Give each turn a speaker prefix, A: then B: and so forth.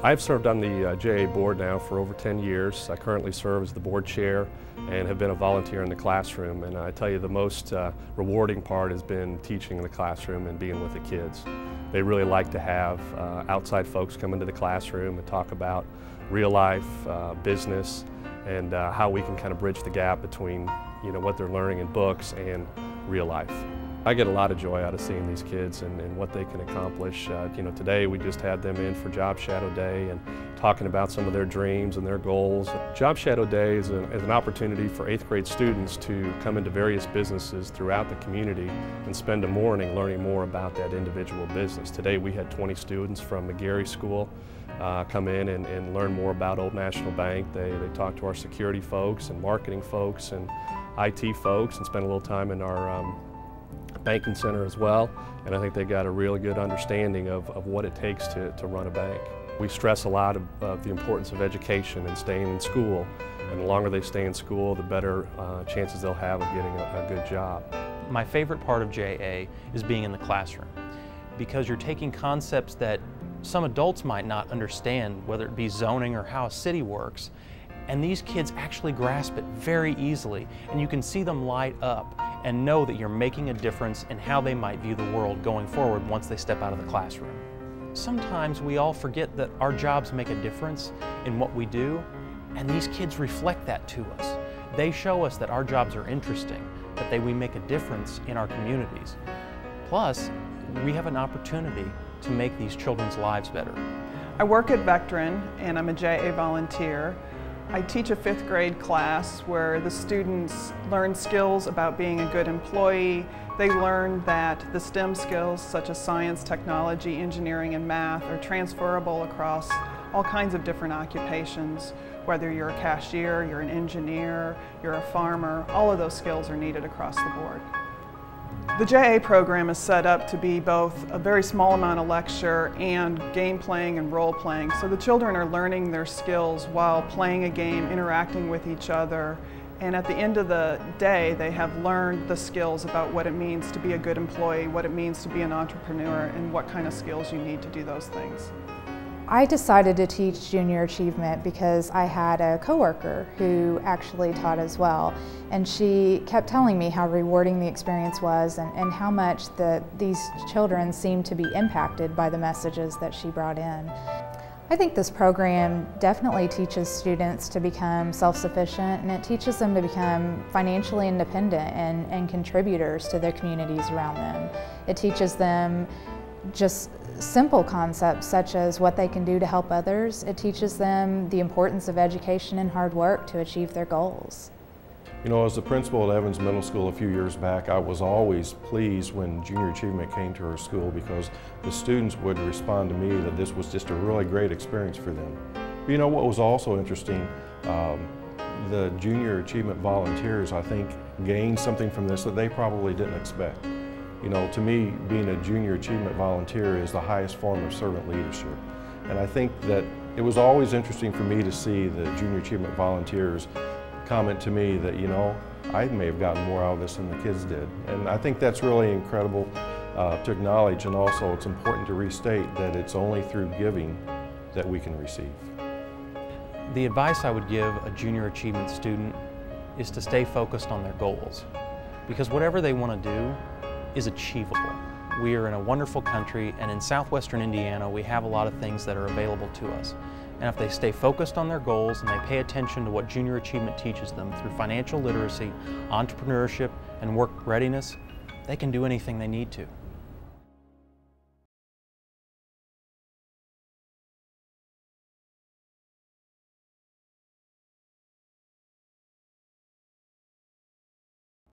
A: I've served on the JA board now for over 10 years. I currently serve as the board chair and have been a volunteer in the classroom. And I tell you, the most rewarding part has been teaching in the classroom and being with the kids. They really like to have outside folks come into the classroom and talk about real life, business, and how we can kind of bridge the gap between what they're learning in books and real life. I get a lot of joy out of seeing these kids and what they can accomplish. Today we just had them in for Job Shadow Day and talking about some of their dreams and their goals. Job Shadow Day is an opportunity for 8th grade students to come into various businesses throughout the community and spend a morning learning more about that individual business. Today we had 20 students from McGarry School come in and learn more about Old National Bank. They talked to our security folks and marketing folks and IT folks and spent a little time in our banking center as well, and I think they got a really good understanding of what it takes to run a bank. We stress a lot of the importance of education and staying in school, and the longer they stay in school, the better chances they'll have of getting a good job.
B: My favorite part of JA is being in the classroom, because you're taking concepts that some adults might not understand, whether it be zoning or how a city works, and these kids actually grasp it very easily, and you can see them light up and know that you're making a difference in how they might view the world going forward once they step out of the classroom. Sometimes we all forget that our jobs make a difference in what we do, and these kids reflect that to us. They show us that our jobs are interesting, that we make a difference in our communities. Plus, we have an opportunity to make these children's lives better.
C: I work at Vectren, and I'm a JA volunteer. I teach a 5th grade class where the students learn skills about being a good employee. They learn that the STEM skills such as science, technology, engineering, and math are transferable across all kinds of different occupations. Whether you're a cashier, you're an engineer, you're a farmer, all of those skills are needed across the board. The JA program is set up to be both a very small amount of lecture and game playing and role playing. So the children are learning their skills while playing a game, interacting with each other. And at the end of the day, they have learned the skills about what it means to be a good employee, what it means to be an entrepreneur, and what kind of skills you need to do those things.
D: I decided to teach junior achievement because I had a coworker who actually taught as well, and she kept telling me how rewarding the experience was and how much these children seemed to be impacted by the messages that she brought in. I think this program definitely teaches students to become self-sufficient, and it teaches them to become financially independent and contributors to their communities around them. It teaches them just simple concepts such as what they can do to help others. It teaches them the importance of education and hard work to achieve their goals.
E: As the principal at Evans Middle School a few years back, I was always pleased when Junior Achievement came to our school because the students would respond to me that this was just a really great experience for them. What was also interesting, the Junior Achievement volunteers, I think, gained something from this that they probably didn't expect. To me, being a Junior Achievement volunteer is the highest form of servant leadership. And I think that it was always interesting for me to see the Junior Achievement volunteers comment to me that, I may have gotten more out of this than the kids did. And I think that's really incredible to acknowledge, and also it's important to restate that it's only through giving that we can receive.
B: The advice I would give a Junior Achievement student is to stay focused on their goals, because whatever they want to do is achievable. We are in a wonderful country, and in southwestern Indiana we have a lot of things that are available to us. And if they stay focused on their goals and they pay attention to what Junior Achievement teaches them through financial literacy, entrepreneurship, and work readiness, they can do anything they need to.